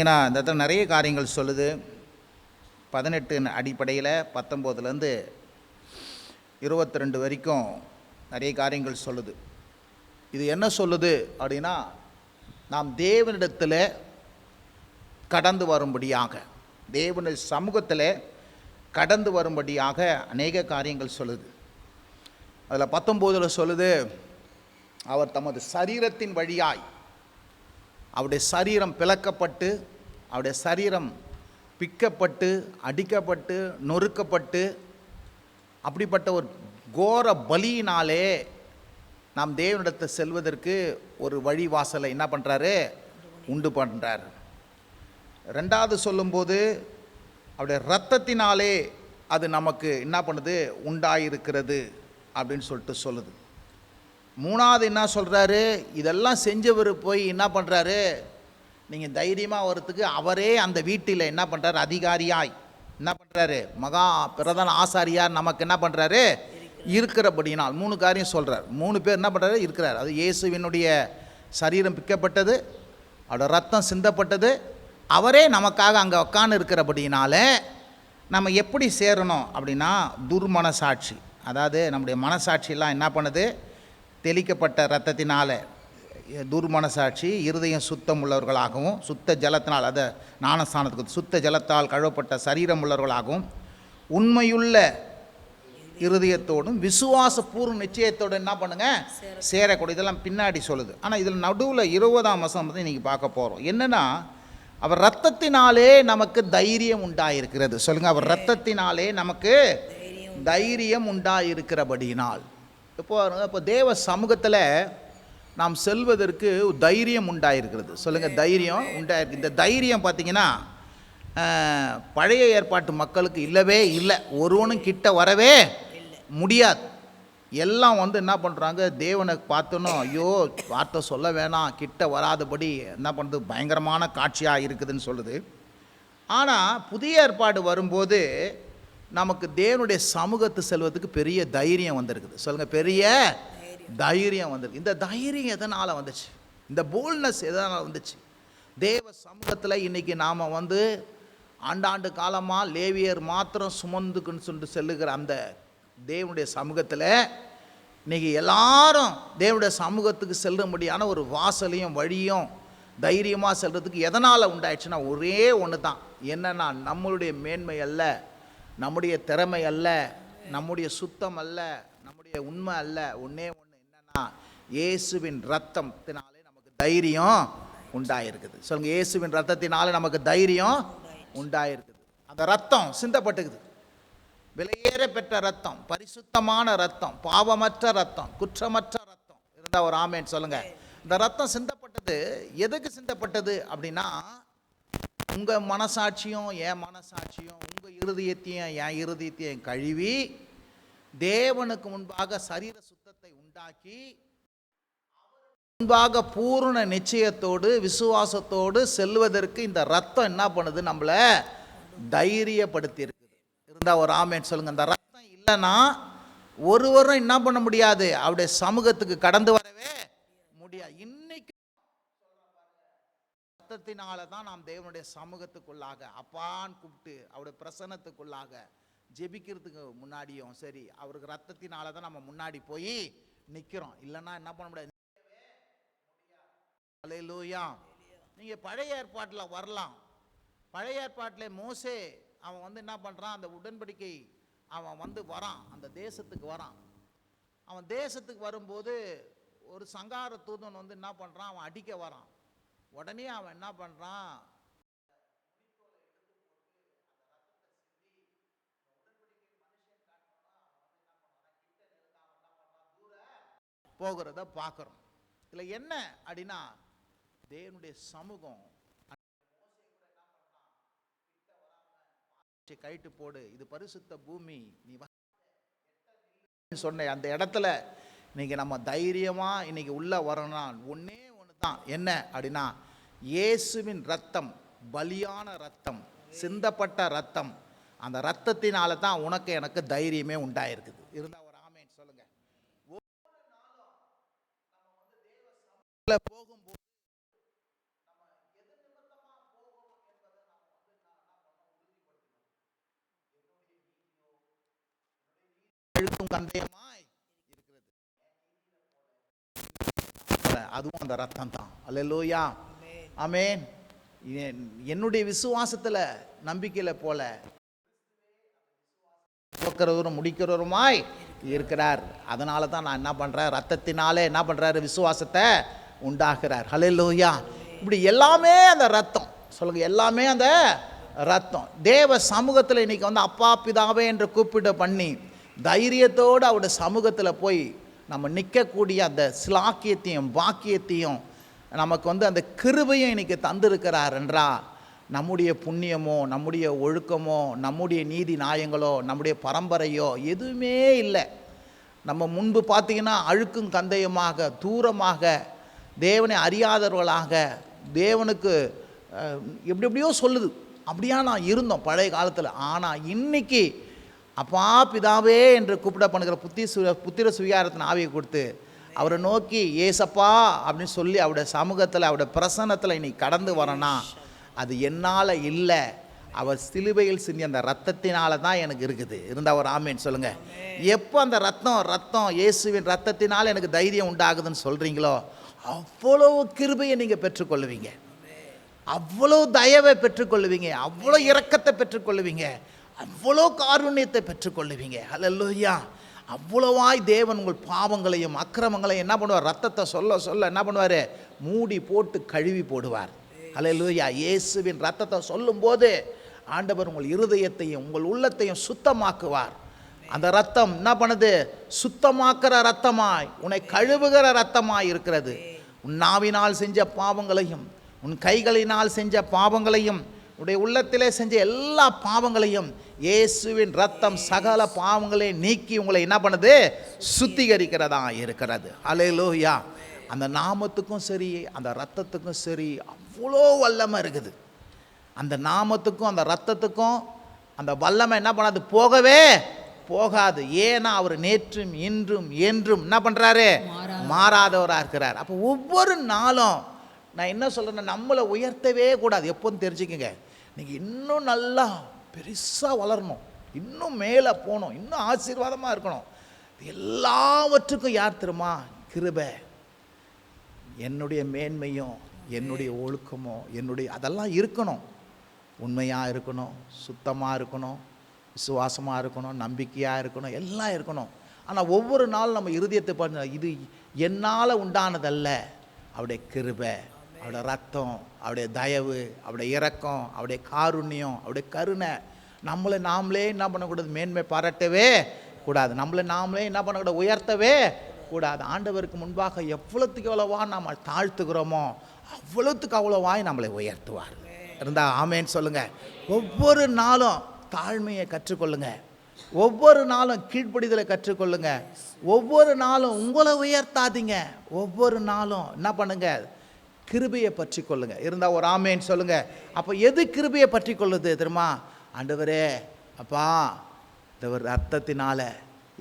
ஏன்னா இந்த இடத்துல நிறைய காரியங்கள் சொல்லுது. 18 அடிப்படையில் 19லேருந்து 22 வரைக்கும் நிறைய காரியங்கள் சொல்லுது. இது என்ன சொல்லுது அப்படின்னா, நாம் தேவனிடத்தில் கடந்து வரும்படியாக, தேவனுடைய சமூகத்தில் கடந்து வரும்படியாக அநேக காரியங்கள் சொல்லுது. அதில் 19 சொல்லுது, அவர் தமது சரீரத்தின் வழியாய் அவருடைய சரீரம் பிளக்கப்பட்டு, அவருடைய சரீரம் பிக்கப்பட்டு, அடிக்கப்பட்டு, நொறுக்கப்பட்டு, அப்படிப்பட்ட ஒரு கோர பலியினாலே நாம் தேவனிடத்தை செல்வதற்கு ஒரு வழிவாசலை என்ன பண்ணுறாரு, உண்டு பண்ணுறாரு. ரெண்டாவது சொல்லும்போது அவருடைய இரத்தத்தினாலே அது நமக்கு என்ன பண்ணுது, உண்டாயிருக்கிறது அப்படின்னு சொல்லிட்டு சொல்லுது. மூணாவது என்ன சொல்கிறாரு, இதெல்லாம் செஞ்சவர் போய் என்ன பண்ணுறாரு, நீங்கள் தைரியமாக வரத்துக்கு அவரே அந்த வீட்டில் என்ன பண்ணுறாரு, அதிகாரியாய் என்ன பண்ணுறாரு, மகா பிரதான ஆசாரியார் நமக்கு என்ன பண்ணுறாரு, இருக்கிறபடினால் 3 காரியம் சொல்கிறார். 3 பேர் என்ன பண்ணுறாரு, இருக்கிறார். அது இயேசுவினுடைய சரீரம் பிக்கப்பட்டது, அவரோட ரத்தம் சிந்தப்பட்டது, அவரே நமக்காக அங்கே உட்காந்து இருக்கிறபடினால நம்ம எப்படி சேரணும் அப்படின்னா, துர்மனசாட்சி, அதாவது நம்முடைய மனசாட்சியெல்லாம் என்ன பண்ணுது, தெளிக்கப்பட்ட இரத்தத்தினால் துர்மனசாட்சி, இருதயம் சுத்தம் உள்ளவர்களாகவும், சுத்த ஜலத்தினால், அதை ஞானஸ்தானத்துக்கு சுத்த ஜலத்தால் கழுவப்பட்ட சரீரம் உள்ளவர்களாகவும், உண்மையுள்ள இருதயத்தோடும் விசுவாச பூர்வ நிச்சயத்தோடு என்ன பண்ணுங்க, சேரக்கூடிய. இதெல்லாம் பின்னாடி சொல்லுது. ஆனால் இதில் நடுவில் 20ஆம் வசனம் வந்து நீங்கள் பார்க்க போகிறோம். என்னென்னா, அவர் இரத்தத்தினாலே நமக்கு தைரியம் உண்டாயிருக்கிறது. சொல்லுங்கள், அவர் இரத்தத்தினாலே நமக்கு தைரியம் உண்டாயிருக்கிறபடினால். இப்போ தேவ சமூகத்தில் நாம் செல்வதற்கு தைரியம் உண்டாயிருக்கிறது. சொல்லுங்கள், தைரியம் உண்டாயிருக்கு. இந்த தைரியம் பார்த்திங்கன்னா பழைய ஏற்பாட்டு மக்களுக்கு இல்லவே இல்லை. ஒருவனும் கிட்ட வரவே முடியாது. எல்லாம் வந்து என்ன பண்ணுறாங்க, தேவனை பார்த்தோன்னோ, ஐயோ வார்த்தை சொல்ல வேணாம், கிட்ட வராதபடி என்ன பண்ணுறது, பயங்கரமான காட்சியாக இருக்குதுன்னு சொல்லுது. ஆனால் புதிய ஏற்பாடு வரும்போது நமக்கு தேவனுடைய சமூகத்து செல்வதுக்கு பெரிய தைரியம் வந்திருக்குது. சொல்லுங்கள், பெரிய தைரியம் வந்திருக்கு. இந்த தைரியம் எதனால் வந்துச்சு, இந்த போல்ட்னஸ் எதனால் வந்துச்சு? தேவ சமூகத்தில் இன்றைக்கி நாம் வந்து ஆண்டாண்டு காலமாக லேவியர் மாத்திரம் சுமந்துக்குன்னு சொல்லிட்டு செல்லுகிற அந்த தேவனுடைய சமூகத்தில் இன்றைக்கி எல்லாரும் தேவனுடைய சமூகத்துக்கு செல்லும்படியான ஒரு வாசலையும் வழியும் தைரியமாக செல்கிறதுக்கு எதனால் உண்டாயிடுச்சுன்னா, ஒரே ஒன்று தான். என்னென்னா, நம்மளுடைய மேன்மை அல்ல, நம்முடைய திறமை அல்ல, நம்முடைய சுத்தம் அல்ல, நம்முடைய உண்மை அல்ல. ஒன்றே ஒன்று என்னென்னா, இயேசுவின் இரத்தத்தினாலே நமக்கு தைரியம் உண்டாயிருக்குது. சொல்லுங்கள், இயேசுவின் இரத்தத்தினாலே நமக்கு தைரியம் உண்டாயிருக்குது. அந்த ரத்தம் சிந்தப்பட்டுக்குது. விலையேற பெற்ற ரத்தம், பரிசுத்தமான ரத்தம், பாவமற்ற ரத்தம், குற்றமற்ற ரத்தம் இருந்தால் ஒரு ஆமேன் சொல்லுங்கள். இந்த ரத்தம் சிந்தப்பட்டது எதுக்கு சிந்தப்பட்டது அப்படின்னா, உங்கள் மனசாட்சியும் என் மனசாட்சியும், உங்கள் இருதயத்தையும் என் இருதயத்தையும் கழுவி தேவனுக்கு முன்பாக சரீர சுத்தத்தை உண்டாக்கி முன்பாக பூர்ண நிச்சயத்தோடு விசுவாசத்தோடு செல்வதற்கு இந்த ரத்தம் என்ன பண்ணுது, நம்மளை தைரியப்படுத்தி இருக்குது. இருந்தால் ஒரு ஆமேன் சொல்லுங்கள். இந்த ரத்தம் இல்லைன்னா ஒருவரும் என்ன பண்ண முடியாது, அவருடைய சமூகத்துக்கு கடந்து வரவே முடியாது. இன்னைக்கு ரத்தத்தினால தான் நாம் தேவனுடைய சமூகத்துக்குள்ளாக அப்பான்னு கூப்பிட்டு அவருடைய பிரசன்னத்துக்குள்ளாக ஜெபிக்கிறதுக்கு முன்னாடியும் சரி, அவருக்கு ரத்தத்தினால தான் நம்ம முன்னாடி போய் நிற்கிறோம். இல்லைன்னா என்ன பண்ண முடியாது. அல்லேலூயா. நீங்கள் பழைய ஏற்பாட்டில் வரலாம். பழைய ஏற்பாட்டில் மோசே அவன் வந்து என்ன பண்ணுறான், அந்த உடன்படிக்கை அவன் வந்து வரான், அந்த தேசத்துக்கு வரான். அவன் தேசத்துக்கு வரும்போது ஒரு சங்கார தூதன் வந்து என்ன பண்ணுறான், அவன் அடிக்க வரான். உடனே அவன் என்ன பண்ணுறான், போகிறத பார்க்குறோம். இதில் என்ன அப்படின்னா, தேவனுடைய சமூகம் கைட்டு போடு, இது பரிசுத்த பூமி, நீ சொன்ன அந்த இடத்துல இன்னைக்கு நம்ம தைரியமாக இன்னைக்கு உள்ளே வரணும்னா ஒன்றே ஒன்று தான். என்ன அப்படின்னா, இயேசுவின் ரத்தம், பலியான ரத்தம், சிந்தப்பட்ட ரத்தம். அந்த ரத்தத்தினால தான் உனக்கு எனக்கு தைரியமே உண்டாயிருக்குது. இருந்தால் ஒரு ஆமேன் சொல்லுங்க. போகும்போது அழுக்கும் கந்தயமாய் இருக்கிறது. அதுவும் அந்த ரத்தம் தான். அல்லேலூயா, ஆமென். என்னுடைய விசுவாசத்துல நம்பிக்கையில போல துவக்கிறவரும் முடிக்கிறவருமாய் இருக்கிறார். அதனால தான் நான் என்ன பண்றேன், ரத்தத்தினாலே என்ன பண்றாரு, விசுவாசத்தை உண்டாக்குறார். ஹல்லேலூயா. இப்படி எல்லாமே அந்த ரத்தம். சொல்லுங்க, எல்லாமே அந்த ரத்தம். தேவ சமூகத்தில் இன்னைக்கு வந்து அப்பா பிதாவே என்று கூப்பிட பண்ணி தைரியத்தோடு அவருடைய சமூகத்தில் போய் நம்ம நிற்கக்கூடிய அந்த சிலாக்கியத்தையும் பாக்கியத்தையும் நமக்கு வந்து அந்த கிருபையும் இன்னைக்கு தந்திருக்கிறார் என்றா, நம்முடைய புண்ணியமோ நம்முடைய ஒழுக்கமோ நம்முடைய நீதி நியாயங்களோ நம்முடைய பரம்பரையோ எதுவுமே இல்லை. நம்ம முன்பு பார்த்திங்கன்னா அழுக்கும் கந்தயமாக தூரமாக தேவனை அறியாதவர்களாக தேவனுக்கு எப்படியோ சொல்லுது, அப்படியா நான் இருந்தோம் பழைய காலத்தில். ஆனால் இன்னைக்கு அப்பா பிதாவே என்று கூப்பிட பண்ணுகிற புத்திர சுவிகாரத்தின் ஆவியை கொடுத்து அவரை நோக்கி ஏசப்பா அப்படின்னு சொல்லி அவருடைய சமூகத்தில் அவருடைய பிரசன்னத்தில் இன்னைக்கு கடந்து வரனா, அது என்னால் இல்லை, அவர் சிலுவையில் சிந்தி அந்த ரத்தத்தினால தான் எனக்கு இருக்குது. இருந்தால் ஒரு ஆமேன்னு சொல்லுங்கள். எப்போ அந்த ரத்தம் இயேசுவின் ரத்தத்தினால் எனக்கு தைரியம் உண்டாகுதுன்னு சொல்கிறீங்களோ, அவ்வளோ கிருபையை நீங்கள் பெற்றுக்கொள்ளுவீங்க, அவ்வளோ தயவை பெற்றுக்கொள்ளுவீங்க, அவ்வளோ இரக்கத்தை பெற்றுக்கொள்ளுவீங்க, அவ்வளோ காருண்யத்தை பெற்றுக்கொள்ளுவீங்க. அல்லேலூயா. அவ்வளவாய் தேவன் உங்கள் பாவங்களையும் அக்கிரமங்களையும் என்ன பண்ணுவார், ரத்தத்தை சொல்ல சொல்ல என்ன பண்ணுவார், மூடி போட்டு கழுவி போடுவார். அல்லேலூயா. இயேசுவின் ரத்தத்தை சொல்லும்போது ஆண்டவர் உங்கள் இருதயத்தையும் உங்கள் உள்ளத்தையும் சுத்தமாக்குவார். அந்த ரத்தம் என்ன பண்ணுது, சுத்தமாக்குற ரத்தமாய் உன்னை கழுவுகிற ரத்தமாய் இருக்கிறது. உன் நாவினால் செஞ்ச பாவங்களையும் உன் கைகளினால் செஞ்ச பாவங்களையும் உடைய உள்ளத்திலே செஞ்ச எல்லா பாவங்களையும் இயேசுவின் ரத்தம் சகல பாவங்களையும் நீக்கி உங்களை என்ன பண்ணுது, சுத்திகரிக்கிறதா இருக்கிறது. அல்லேலூயா. அந்த நாமத்துக்கும் சரி அந்த ரத்தத்துக்கும் சரி அவ்வளோ வல்லமை இருக்குது. அந்த நாமத்துக்கும் அந்த ரத்தத்துக்கும் அந்த வல்லமை என்ன பண்ணாது, போகவே போகாது. ஏன்னா அவர் நேற்றும் இன்றும் என்றும் என்ன பண்ணுறாரு, மாறாதவராக இருக்கிறார். அப்போ ஒவ்வொரு நாளும் நான் என்ன சொல்கிறேன்னா, நம்மளை உயர்த்தவே கூடாது. எப்போதும் தெரிஞ்சுக்கங்க, நீங்கள் இன்னும் நல்லா பெருசாக வளரணும், இன்னும் மேலே போகணும், இன்னும் ஆசீர்வாதமாக இருக்கணும். எல்லாவற்றுக்கும் யார் தெரியுமா, கிருபை. என்னுடைய மேன்மையும் என்னுடைய ஒழுக்கமோ என்னுடைய அதெல்லாம் இருக்கணும், உண்மையாக இருக்கணும், சுத்தமாக இருக்கணும், விசுவாசமாக இருக்கணும், நம்பிக்கையாக இருக்கணும், எல்லாம் இருக்கணும். ஆனால் ஒவ்வொரு நாளும் நம்ம இருதயத்தை பண்ண, இது என்னால் உண்டானதல்ல, அவருடைய கிருபை, அவருடைய ரத்தம், அவருடைய தயவு, அவருடைய இரக்கம், அவருடைய காருண்யம், அவருடைய கருணை. நம்மளை நாமளே என்ன பண்ணக்கூடாது, மேன்மை பாராட்டவே கூடாது, நம்மளை நாமளே என்ன பண்ணக்கூடாது, உயர்த்தவே கூடாது. ஆண்டவருக்கு முன்பாக எவ்வளோத்துக்கு எவ்வளவா நாம் தாழ்த்துக்கிறோமோ அவ்வளோத்துக்கு அவ்வளோவாய் நம்மளை உயர்த்துவார். இருந்தால் ஆமேன்னு சொல்லுங்கள். ஒவ்வொரு நாளும் தாழ்மையை கற்றுக்கொள்ளுங்க, ஒவ்வொரு நாளும் கீழ்ப்படிதலை கற்றுக்கொள்ளுங்க, ஒவ்வொரு நாளும் உங்களை உயர்த்தாதீங்க, ஒவ்வொரு நாளும் என்ன பண்ணுங்க, கிருபையை பற்றி கொள்ளுங்க. இருந்தால் ஒரு ஆமேன்னு சொல்லுங்க. அப்போ எது கிருபையை பற்றி கொள்ளுது தெரியுமா, ஆண்டவரே அப்பா இந்த ஒரு ரத்தத்தினால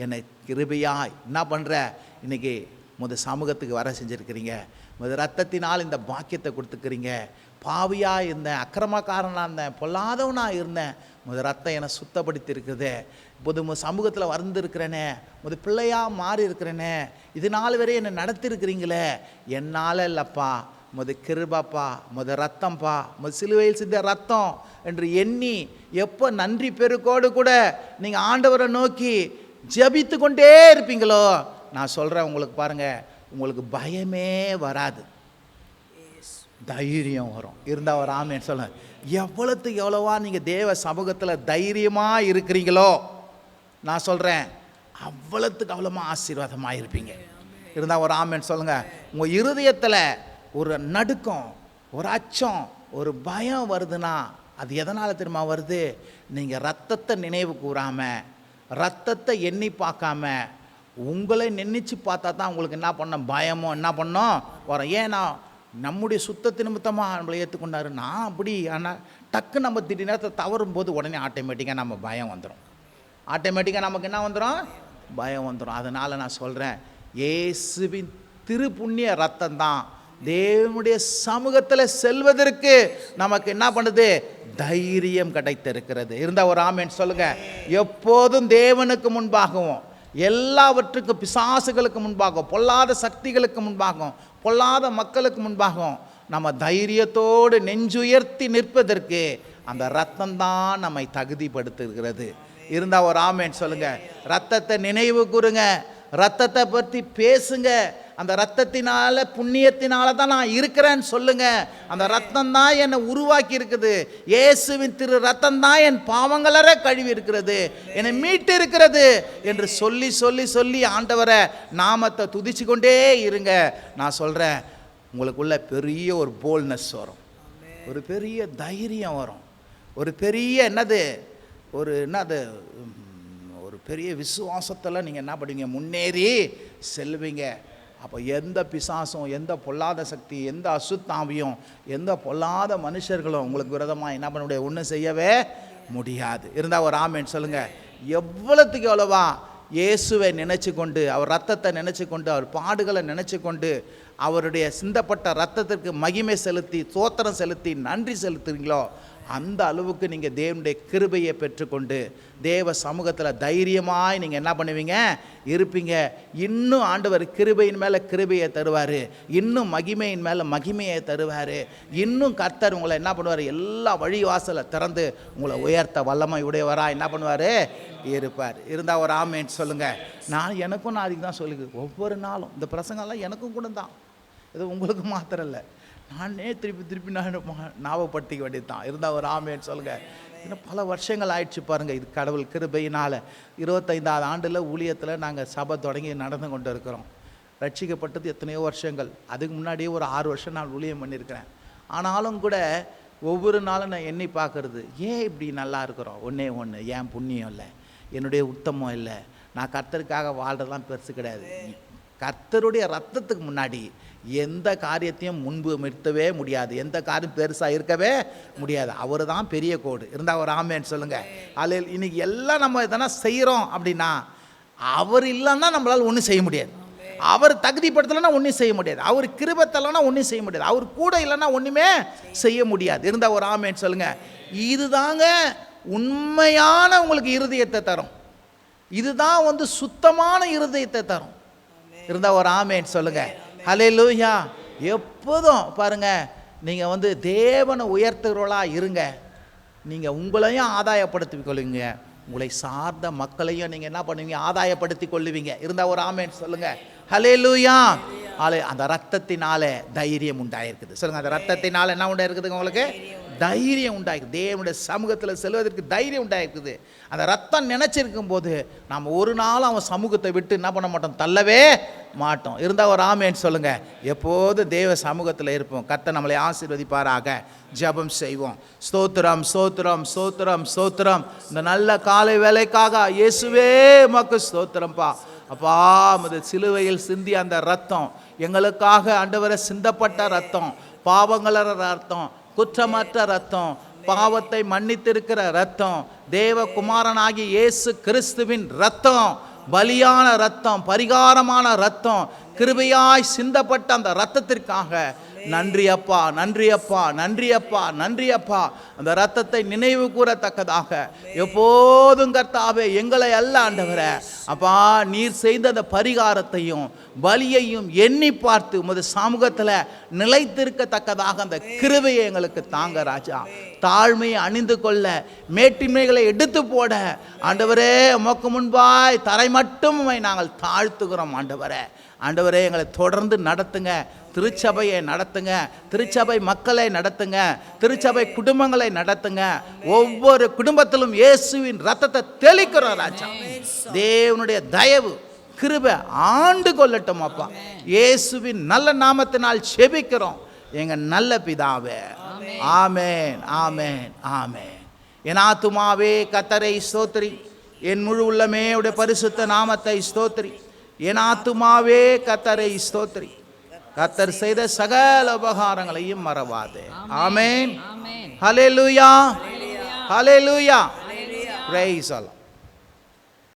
என்னை கிருபையாய் என்ன பண்ணுற, இன்றைக்கி சமூகத்துக்கு வர செஞ்சுருக்கிறீங்க, ரத்தத்தினால் இந்த பாக்கியத்தை கொடுத்துக்கிறீங்க. பாவியாக இருந்தேன், அக்கிரமக்காரனாக இருந்தேன், பொல்லாதவனாக இருந்தேன், ரத்தம் என்னை சுத்தப்படுத்தி இருக்குது. இப்போது சமூகத்தில் வந்திருக்கிறேனே, பிள்ளையாக மாறி இருக்கிறேனே, இதனால் வரை என்னை நடத்திருக்கிறீங்களே, என்னால் இல்லைப்பா, கிருபாப்பா, ரத்தம்ப்பா, சிலுவையில் சிந்த ரத்தம் என்று எண்ணி எப்போ நன்றி பெருக்கோடு கூட நீங்கள் ஆண்டவரை நோக்கி ஜெபித்து கொண்டே இருப்பீங்களோ, நான் சொல்கிறேன் உங்களுக்கு பாருங்கள், உங்களுக்கு பயமே வராது, தைரியம் வரும். இருந்தால் ஒரு ஆமேன்னு சொல்லுங்க. எவ்வளோத்துக்கு எவ்வளவா நீங்கள் தேவ சமூகத்தில் தைரியமாக இருக்கிறீங்களோ, நான் சொல்கிறேன் அவ்வளோத்துக்கு அவ்வளோமா ஆசீர்வாதமாக இருப்பீங்க. இருந்தால் ஒரு ஆமேன்னு சொல்லுங்கள். உங்கள் இருதயத்தில் ஒரு நடுக்கம், ஒரு அச்சம், ஒரு பயம் வருதுன்னா அது எதனால் தெரியுமா வருது, நீங்கள் ரத்தத்தை நினைவு கூறாமல், ரத்தத்தை எண்ணி பார்க்காம உங்களை நினைச்சு பார்த்தா தான் உங்களுக்கு என்ன பண்ண, பயமோ என்ன பண்ணோம் வரும். ஏன்னா நம்முடைய சுத்தத்து நிமித்தமாக நம்மளை ஏற்றுக்கொண்டாரு, நான் அப்படி. ஆனால் டக்கு நம்ம திடீர் நேரத்தை தவறும் போது உடனே ஆட்டோமேட்டிக்காக நம்ம பயம் வந்துடும், ஆட்டோமேட்டிக்காக நமக்கு என்ன வந்துடும், பயம் வந்துடும். அதனால் நான் சொல்கிறேன், இயேசுவின் திருப்புண்ணிய ரத்தம் தான் தேவனுடைய சமூகத்தில் செல்வதற்கு நமக்கு என்ன பண்ணுது, தைரியம் கிடைத்திருக்கிறது. இருந்தால் ஒரு ஆமேன் சொல்லுங்க. எப்போதும் தேவனுக்கு முன்பாகவும் எல்லாவற்றுக்கும் பிசாசுகளுக்கு முன்பாகவும், பொல்லாத சக்திகளுக்கு முன்பாகவும், பொல்லாத மக்களுக்கு முன்பாகவும் நம்ம தைரியத்தோடு நெஞ்சுயர்த்தி நிற்பதற்கு அந்த ரத்தம் தான் நம்மை தகுதிப்படுத்துகிறது. இருந்தால் ஒரு ஆமேன் சொல்லுங்க. ரத்தத்தை நினைவு கூறுங்க, ரத்தத்தை பற்றி பேசுங்க. அந்த ரத்தத்தினால, புண்ணியத்தினால தான் நான் இருக்கிறேன்னு சொல்லுங்க. அந்த ரத்தம் தான் என்னை உருவாக்கி இருக்குது. இயேசுவின் திரு ரத்தம் தான் என் பாவங்களற கழுவி இருக்கிறது, என்னை மீட்டு இருக்கிறது என்று சொல்லி சொல்லி சொல்லி ஆண்டவரை நாமத்தை துதிச்சு கொண்டே இருங்க. நான் சொல்கிறேன், உங்களுக்குள்ள பெரிய ஒரு போல்னஸ் வரும், ஒரு பெரிய தைரியம் வரும், ஒரு பெரிய ஒரு பெரிய விசுவாசத்தில் நீங்கள் என்ன பண்ணுவீங்க, முன்னேறி செல்வீங்க. அப்போ எந்த பிசாசும், எந்த பொல்லாத சக்தி, எந்த அசுத்தாவியும், எந்த பொல்லாத மனுஷர்களும் உங்களுக்கு விரோதமாக என்ன பண்ண முடியாது, ஒன்றும் செய்யவே முடியாது. இருந்தால் ஒரு ஆமேன் சொல்லுங்கள். எவ்வளோத்துக்கு எவ்வளவா இயேசுவை நினச்சி கொண்டு, அவர் ரத்தத்தை நினச்சி கொண்டு, அவர் பாடுகளை நினச்சி கொண்டு, அவருடைய சிந்தப்பட்ட ரத்தத்திற்கு மகிமை செலுத்தி, தோத்திரம் செலுத்தி, நன்றி செலுத்துறீங்களோ, அந்த அளவுக்கு நீங்கள் தேவனுடைய கிருபையை பெற்றுக்கொண்டு தேவ சமூகத்தில் தைரியமாய் நீங்கள் என்ன பண்ணுவீங்க, இருப்பீங்க. இன்னும் ஆண்டவர் கிருபையின் மேலே கிருபையை தருவார், இன்னும் மகிமையின் மேலே மகிமையை தருவார். இன்னும் கர்த்தர் உங்களை என்ன பண்ணுவார், எல்லா வழி வாசலை திறந்து உங்களை உயர்த்த வல்லமை உடையவராக என்ன பண்ணுவார், இருப்பார். இருந்தால் ஒரு ஆமேன் சொல்லுங்கள். நான் அதுக்கு தான் சொல்லுங்க. ஒவ்வொரு நாளும் இந்த பிரசங்கெல்லாம் எனக்கும் கூட தான், இது உங்களுக்கு மாத்திரம் இல்லை. நானே திருப்பி நான் ஞாபகப்படுத்திக்க வேண்டியது தான். இருந்தால் ஒரு ஆமேன்னு சொல்லுங்கள். இன்னும் பல வருஷங்கள் ஆயிடுச்சு பாருங்கள். இது கடவுள் கிருபையினால் 25வது ஆண்டில் ஊழியத்தில் நாங்கள் சபை தொடங்கி நடந்து கொண்டு இருக்கிறோம். ரட்சிக்கப்பட்டது எத்தனையோ வருஷங்கள். அதுக்கு முன்னாடியே ஒரு 6 வருஷம் நான் ஊழியம் பண்ணியிருக்கிறேன். ஆனாலும் கூட ஒவ்வொரு நாளும் நான் எண்ணி பார்க்குறது, ஏன் இப்படி நல்லா இருக்கிறோம்? ஒன்றே ஒன்று, ஏன் புண்ணியம் இல்லை, என்னுடைய உத்தமம் இல்லை, நான் கர்த்தருக்காக வாழ்றதெல்லாம் பெருசு கிடையாது. கர்த்தருடைய ரத்தத்துக்கு முன்னாடி எந்த காரியத்தையும் முன்பு நிறுத்தவே முடியாது, எந்த காரியம் பெருசாக இருக்கவே முடியாது. அவர் தான் பெரிய கோடு. இருந்தால் ஒரு ஆமேன்னு சொல்லுங்கள். அதில் இன்னைக்கு எல்லாம் நம்ம எதனா செய்கிறோம் அப்படின்னா, அவர் இல்லைன்னா நம்மளால் ஒன்றும் செய்ய முடியாது. அவர் தகுதிப்படுத்தலைன்னா ஒன்றும் செய்ய முடியாது. அவர் கிருபத்தலைன்னா ஒன்றும் செய்ய முடியாது. அவர் கூட இல்லைன்னா ஒன்றுமே செய்ய முடியாது. இருந்தால் ஒரு ஆமேன்னு சொல்லுங்கள். இதுதாங்க உண்மையான உங்களுக்கு இருதயத்தை தரும். இதுதான் சுத்தமான இருதயத்தை தரும். இருந்தால் ஒரு ஆமேன்னு சொல்லுங்கள். ஹல்லேலூயா. எப்போதும் பாருங்கள், நீங்கள் தேவனை உயர்த்துகிறவர்களாக இருங்க. நீங்கள் உங்களையும் ஆதாயப்படுத்தி கொள்ளுவீங்க, உங்களை சார்ந்த மக்களையும் நீங்கள் என்ன பண்ணுவீங்க, ஆதாயப்படுத்தி கொள்ளுவீங்க. இருந்தால் ஒரு ஆமேன்னு சொல்லுங்கள். ஹல்லேலூயா. அந்த ரத்தத்தினால தைரியம் உண்டாயிருக்குது. சொல்லுங்கள், அந்த ரத்தத்தினால என்ன உண்டாயிருக்குதுங்க, உங்களுக்கு தைரியம் உண்டாயிருக்குது. தேவனுடைய சமூகத்தில் செல்வதற்கு தைரியம் உண்டாயிருக்குது. அந்த ரத்தம் நினச்சிருக்கும் போது நாம் ஒரு நாளும் அவன் சமூகத்தை விட்டு என்ன பண்ண மாட்டோம், தள்ளவே மாட்டோம். இருந்தால் ஒரு ஆமேன்னு சொல்லுங்கள். எப்போது தேவ சமூகத்தில் இருப்போம். கர்த்தர் நம்மளை ஆசீர்வதிப்பாராக. ஜெபம் செய்வோம். ஸ்தோத்திரம் ஸ்தோத்திரம் ஸ்தோத்திரம் ஸ்தோத்திரம். இந்த நல்ல காலை வேலைக்காக இயேசுவே உமக்கு ஸ்தோத்திரம்ப்பா. அப்பா, அது சிலுவையில் சிந்திய அந்த ரத்தம், எங்களுக்காக ஆண்டவரை சிந்தப்பட்ட ரத்தம், பாவங்களற ரத்தம், குற்றமற்ற ரத்தம், பாவத்தை மன்னித்திருக்கிற ரத்தம், தேவகுமாரனாகிய இயேசு கிறிஸ்துவின் ரத்தம், பலியான ரத்தம், பரிகாரமான ரத்தம், கிருபையாய் சிந்தப்பட்ட அந்த ரத்தத்திற்காக நன்றி அப்பா, நன்றி அப்பா, நன்றி அப்பா, நன்றி அப்பா. அந்த ரத்தத்தை நினைவு கூறத்தக்கதாக எப்போதும் கர்த்தாவே எங்களை அல்ல ஆண்டவரே, அப்பா நீர் செய்த அந்த பரிகாரத்தையும் பலியையும் எண்ணி பார்த்து உமது சமூகத்தில் நிலைத்திருக்கத்தக்கதாக அந்த கிருபையை எங்களுக்கு தாங்க ராஜா. தாழ்மையை அணிந்து கொள்ள, மேட்டின்மைகளை எடுத்து போட ஆண்டவரே உமக்கு முன்பாய் தரை மட்டும் நாங்கள் தாழ்த்துகிறோம் ஆண்டவரே. ஆண்டவரே, எங்களை தொடர்ந்து நடத்துங்க, திருச்சபையை நடத்துங்க, திருச்சபை மக்களை நடத்துங்க, திருச்சபை குடும்பங்களை நடத்துங்க. ஒவ்வொரு குடும்பத்திலும் இயேசுவின் ரத்தத்தை தெளிக்கிறோம் ராஜா. தேவனுடைய தயவு கிருபை ஆண்டு கொள்ளட்டும் அப்பா. இயேசுவின் நல்ல நாமத்தினால் செபிக்கிறோம் எங்க நல்ல பிதாவே. ஆமென், ஆமென், ஆமென். என் ஆத்துமாவே கர்த்தரை ஸ்தோத்திரி, என் முழு உள்ளமே உடைய பரிசுத்த நாமத்தை ஸ்தோத்திரி. என் ஆத்துமாவே கர்த்தரை ஸ்தோத்திரி, கர்த்தர் செய்த சகல உபகாரங்களையும் மறவாதே. ஆமென். ஹல்லேலூயா, ஹல்லேலூயா. பிரைஸ் அல்லாஹ்.